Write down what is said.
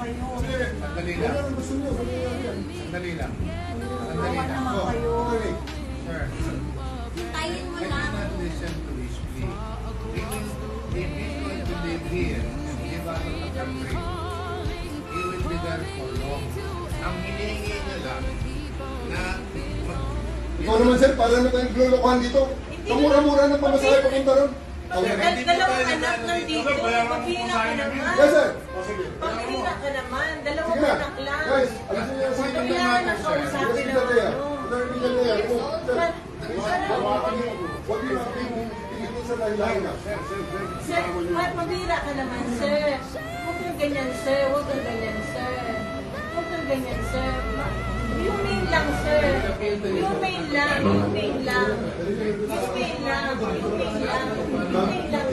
kayo. Sandali lang. Sandali lang. Sandali lang. Naman kayo. Sir, Tayin mo I lang. cannot listen to his plea. If he's going to live here and give out of the country, he will be there for long. Ang hinihingi niya lang na Ikaw naman sir, para naman tayong glolokohan dito. Kamura-mura ng pamasahe papunta ron. Dalawang anak nandito. Pabira ka naman. Yes sir. Pabira ka naman. Dalawang Sige na. anak lang. Guys, alisin niyo yung sakit. Kailangan na kausapin Yes, naman. sir. ano. Huwag niyo natin sa dahilan na. Sir, pabira ka naman, sir. Huwag kang ganyan, sir. Huwag kang ganyan, sir. Huwag kang ganyan, sir. Humane lang, sir. Humane lang. Humane lang. Humane lang. Humane lang. Humane lang.